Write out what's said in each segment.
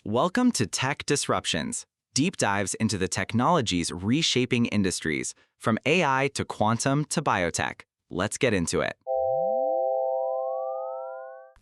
Welcome to Tech Disruptions, deep dives into the technologies reshaping industries, from AI to quantum to biotech. Let's get into it.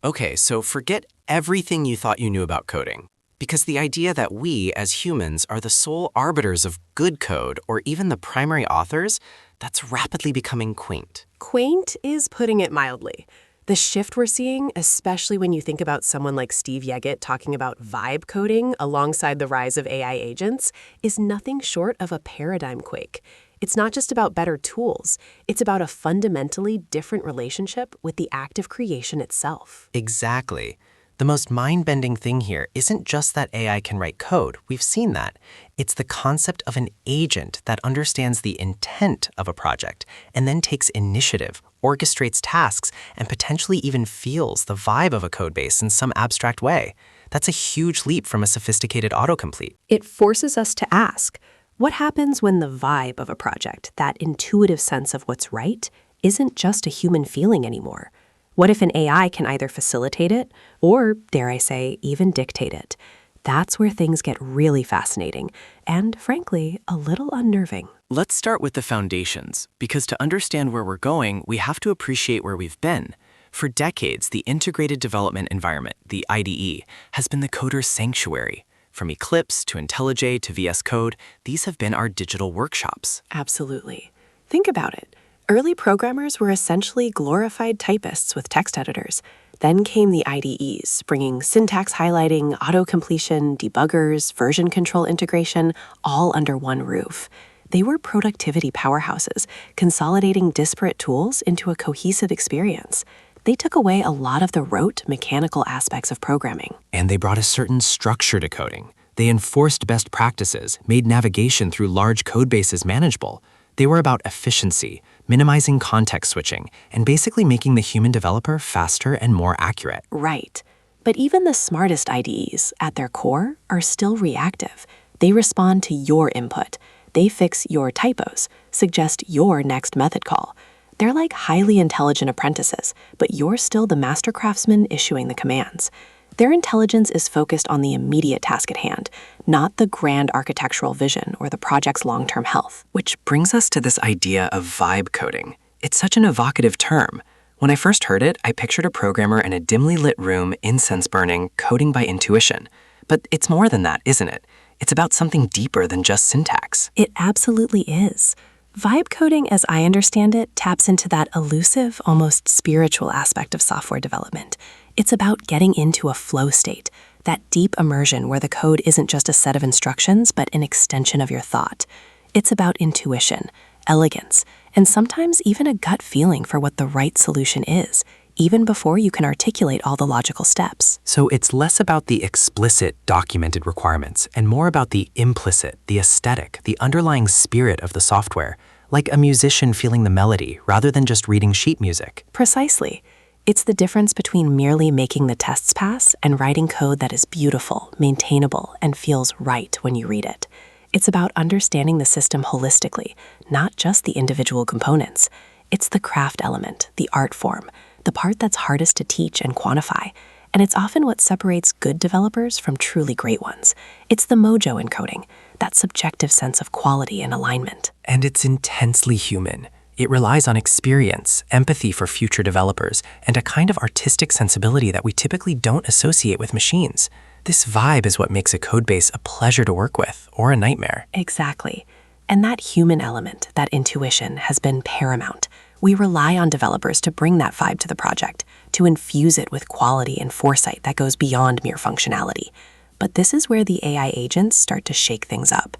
Okay, so forget everything you thought you knew about coding, because the idea that we, as humans, are the sole arbiters of good code or even the primary authors, that's rapidly becoming quaint. Quaint is putting it mildly. The shift we're seeing, especially when you think about someone like Steve Yegge talking about vibe coding alongside the rise of AI agents, is nothing short of a paradigm quake. It's not just about better tools, it's about a fundamentally different relationship with the act of creation itself. Exactly. The most mind-bending thing here isn't just that AI can write code. We've seen that. It's the concept of an agent that understands the intent of a project and then takes initiative, orchestrates tasks, and potentially even feels the vibe of a codebase in some abstract way. That's a huge leap from a sophisticated autocomplete. It forces us to ask, what happens when the vibe of a project, that intuitive sense of what's right, isn't just a human feeling anymore? What if an AI can either facilitate it or, dare I say, even dictate it? That's where things get really fascinating and, frankly, a little unnerving. Let's start with the foundations, because to understand where we're going, we have to appreciate where we've been. For decades, the Integrated Development Environment, the IDE, has been the coder's sanctuary. From Eclipse to IntelliJ to VS Code, these have been our digital workshops. Absolutely. Think about it. Early programmers were essentially glorified typists with text editors. Then came the IDEs, bringing syntax highlighting, auto-completion, debuggers, version control integration, all under one roof. They were productivity powerhouses, consolidating disparate tools into a cohesive experience. They took away a lot of the rote, mechanical aspects of programming. And they brought a certain structure to coding. They enforced best practices, made navigation through large codebases manageable. They were about efficiency, minimizing context switching, and basically making the human developer faster and more accurate. Right. But even the smartest IDEs, at their core, are still reactive. They respond to your input. They fix your typos, suggest your next method call. They're like highly intelligent apprentices, but you're still the master craftsman issuing the commands. Their intelligence is focused on the immediate task at hand, not the grand architectural vision or the project's long-term health. Which brings us to this idea of vibe coding. It's such an evocative term. When I first heard it, I pictured a programmer in a dimly lit room, incense burning, coding by intuition. But it's more than that, isn't it? It's about something deeper than just syntax. It absolutely is. Vibe coding, as I understand it, taps into that elusive, almost spiritual aspect of software development. It's about getting into a flow state, that deep immersion where the code isn't just a set of instructions, but an extension of your thought. It's about intuition, elegance, and sometimes even a gut feeling for what the right solution is, even before you can articulate all the logical steps. So it's less about the explicit, documented requirements and more about the implicit, the aesthetic, the underlying spirit of the software, like a musician feeling the melody rather than just reading sheet music. Precisely. It's the difference between merely making the tests pass and writing code that is beautiful, maintainable, and feels right when you read it. It's about understanding the system holistically, not just the individual components. It's the craft element, the art form, the part that's hardest to teach and quantify. And it's often what separates good developers from truly great ones. It's the mojo in coding, that subjective sense of quality and alignment. And it's intensely human. It relies on experience, empathy for future developers, and a kind of artistic sensibility that we typically don't associate with machines. This vibe is what makes a codebase a pleasure to work with, or a nightmare. Exactly. And that human element, that intuition, has been paramount. We rely on developers to bring that vibe to the project, to infuse it with quality and foresight that goes beyond mere functionality. But this is where the AI agents start to shake things up.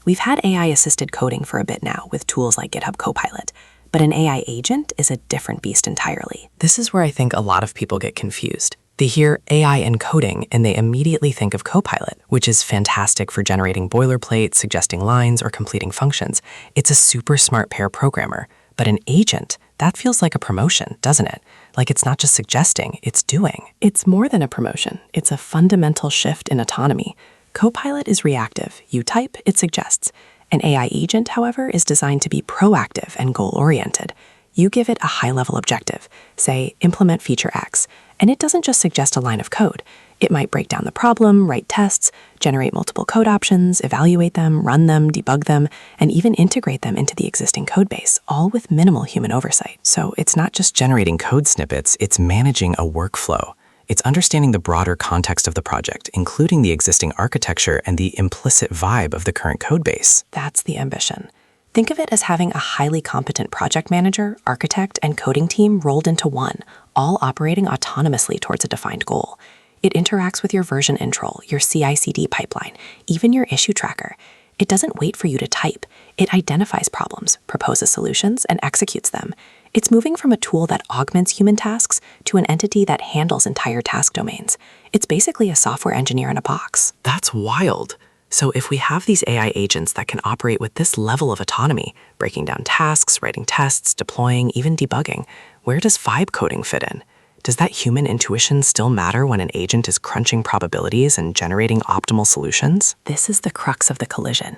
We've had AI-assisted coding for a bit now with tools like GitHub Copilot, but an AI agent is a different beast entirely. This is where I think a lot of people get confused. They hear AI and coding and they immediately think of Copilot, which is fantastic for generating boilerplate, suggesting lines, or completing functions. It's a super smart pair programmer. But an agent, that feels like a promotion, doesn't it? Like it's not just suggesting, it's doing. It's more than a promotion. It's a fundamental shift in autonomy. Copilot is reactive. You type, it suggests. An AI agent, however, is designed to be proactive and goal-oriented. You give it a high-level objective, say, implement feature X, and it doesn't just suggest a line of code. It might break down the problem, write tests, generate multiple code options, evaluate them, run them, debug them, and even integrate them into the existing codebase, all with minimal human oversight. So it's not just generating code snippets, it's managing a workflow. It's understanding the broader context of the project, including the existing architecture and the implicit vibe of the current codebase. That's the ambition. Think of it as having a highly competent project manager, architect, and coding team rolled into one, all operating autonomously towards a defined goal. It interacts with your version control, your CI/CD pipeline, even your issue tracker. It doesn't wait for you to type. It identifies problems, proposes solutions, and executes them. It's moving from a tool that augments human tasks to an entity that handles entire task domains. It's basically a software engineer in a box. That's wild. So if we have these AI agents that can operate with this level of autonomy, breaking down tasks, writing tests, deploying, even debugging, where does vibe coding fit in? Does that human intuition still matter when an agent is crunching probabilities and generating optimal solutions? This is the crux of the collision.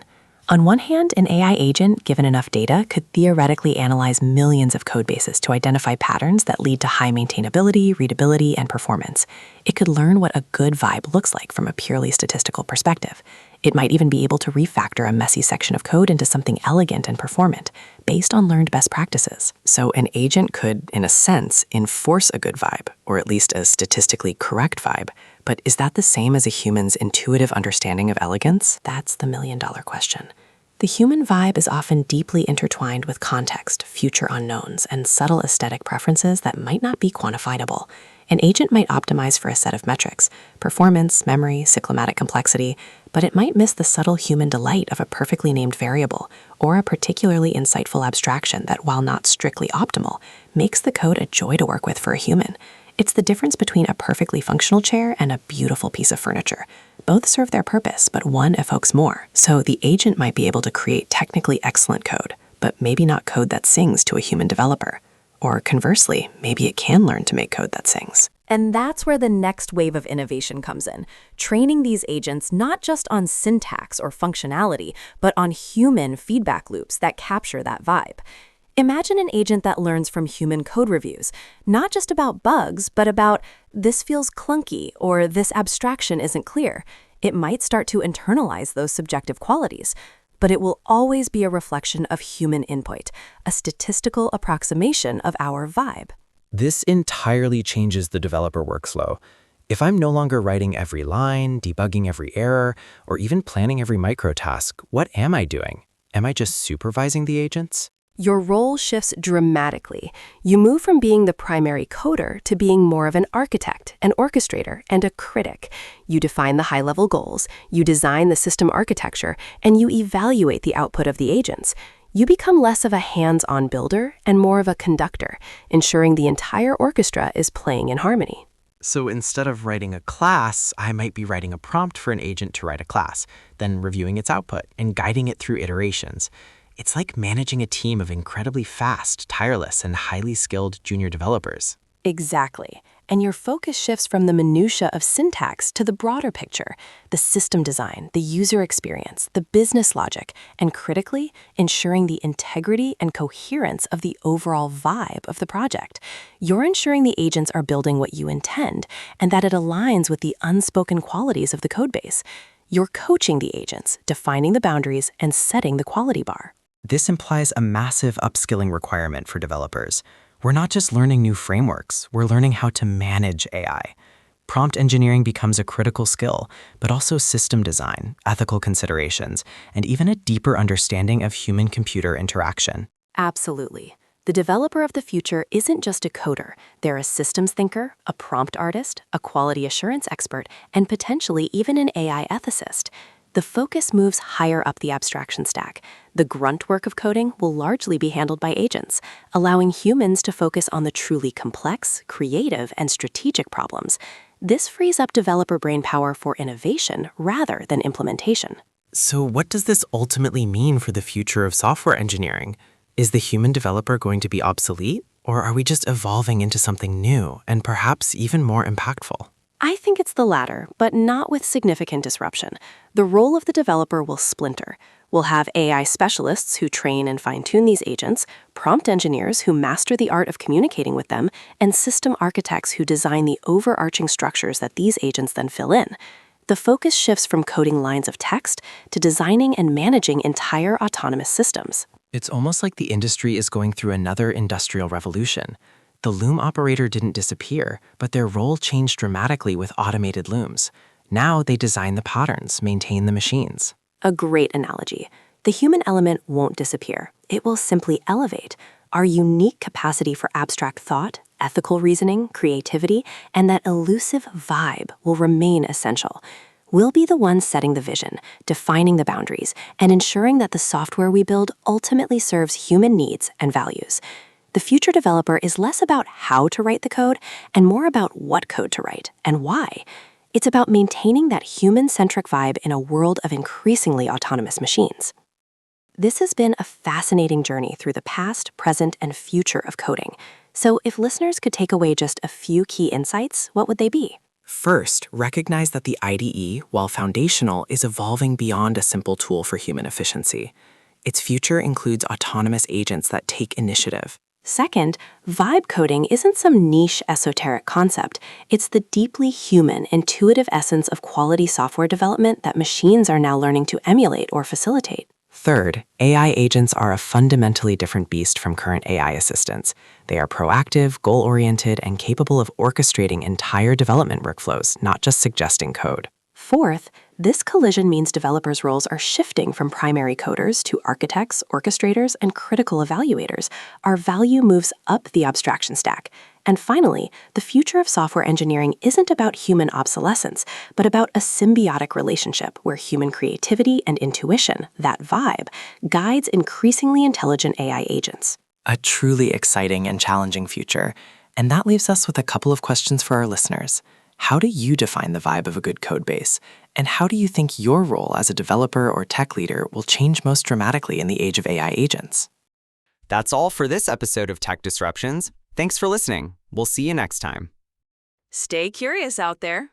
On one hand, an AI agent, given enough data, could theoretically analyze millions of codebases to identify patterns that lead to high maintainability, readability, and performance. It could learn what a good vibe looks like from a purely statistical perspective. It might even be able to refactor a messy section of code into something elegant and performant, based on learned best practices. So an agent could, in a sense, enforce a good vibe, or at least a statistically correct vibe. But is that the same as a human's intuitive understanding of elegance? That's the million-dollar question. The human vibe is often deeply intertwined with context, future unknowns, and subtle aesthetic preferences that might not be quantifiable. An agent might optimize for a set of metrics, performance, memory, cyclomatic complexity, but it might miss the subtle human delight of a perfectly named variable or a particularly insightful abstraction that, while not strictly optimal, makes the code a joy to work with for a human. It's the difference between a perfectly functional chair and a beautiful piece of furniture. Both serve their purpose, but one evokes more. So the agent might be able to create technically excellent code, but maybe not code that sings to a human developer. Or conversely, maybe it can learn to make code that sings. And that's where the next wave of innovation comes in, training these agents not just on syntax or functionality, but on human feedback loops that capture that vibe. Imagine an agent that learns from human code reviews, not just about bugs, but about this feels clunky or this abstraction isn't clear. It might start to internalize those subjective qualities, but it will always be a reflection of human input, a statistical approximation of our vibe. This entirely changes the developer workflow. If I'm no longer writing every line, debugging every error, or even planning every microtask, what am I doing? Am I just supervising the agents? Your role shifts dramatically. You move from being the primary coder to being more of an architect, an orchestrator, and a critic. You define the high-level goals, you design the system architecture, and you evaluate the output of the agents. You become less of a hands-on builder and more of a conductor, ensuring the entire orchestra is playing in harmony. So instead of writing a class, I might be writing a prompt for an agent to write a class, then reviewing its output and guiding it through iterations. It's like managing a team of incredibly fast, tireless, and highly skilled junior developers. Exactly. And your focus shifts from the minutia of syntax to the broader picture, the system design, the user experience, the business logic, and critically, ensuring the integrity and coherence of the overall vibe of the project. You're ensuring the agents are building what you intend and that it aligns with the unspoken qualities of the codebase. You're coaching the agents, defining the boundaries, and setting the quality bar. This implies a massive upskilling requirement for developers. We're not just learning new frameworks, we're learning how to manage AI. Prompt engineering becomes a critical skill, but also system design, ethical considerations, and even a deeper understanding of human-computer interaction. Absolutely. The developer of the future isn't just a coder. They're a systems thinker, a prompt artist, a quality assurance expert, and potentially even an AI ethicist. The focus moves higher up the abstraction stack. The grunt work of coding will largely be handled by agents, allowing humans to focus on the truly complex, creative, and strategic problems. This frees up developer brainpower for innovation rather than implementation. So what does this ultimately mean for the future of software engineering? Is the human developer going to be obsolete, or are we just evolving into something new and perhaps even more impactful? I think it's the latter, but not with significant disruption. The role of the developer will splinter. We'll have AI specialists who train and fine-tune these agents, prompt engineers who master the art of communicating with them, and system architects who design the overarching structures that these agents then fill in. The focus shifts from coding lines of text to designing and managing entire autonomous systems. It's almost like the industry is going through another industrial revolution. The loom operator didn't disappear, but their role changed dramatically with automated looms. Now they design the patterns, maintain the machines. A great analogy. The human element won't disappear. It will simply elevate. Our unique capacity for abstract thought, ethical reasoning, creativity, and that elusive vibe will remain essential. We'll be the ones setting the vision, defining the boundaries, and ensuring that the software we build ultimately serves human needs and values. The future developer is less about how to write the code and more about what code to write and why. It's about maintaining that human-centric vibe in a world of increasingly autonomous machines. This has been a fascinating journey through the past, present, and future of coding. So if listeners could take away just a few key insights, what would they be? First, recognize that the IDE, while foundational, is evolving beyond a simple tool for human efficiency. Its future includes autonomous agents that take initiative. Second, vibe coding isn't some niche esoteric concept. It's the deeply human, intuitive essence of quality software development that machines are now learning to emulate or facilitate. Third, AI agents are a fundamentally different beast from current AI assistants. They are proactive, goal-oriented, and capable of orchestrating entire development workflows, not just suggesting code. Fourth, this collision means developers' roles are shifting from primary coders to architects, orchestrators, and critical evaluators. Our value moves up the abstraction stack. And finally, the future of software engineering isn't about human obsolescence, but about a symbiotic relationship where human creativity and intuition, that vibe, guides increasingly intelligent AI agents. A truly exciting and challenging future. And that leaves us with a couple of questions for our listeners. How do you define the vibe of a good code base? And how do you think your role as a developer or tech leader will change most dramatically in the age of AI agents? That's all for this episode of Tech Disruptions. Thanks for listening. We'll see you next time. Stay curious out there.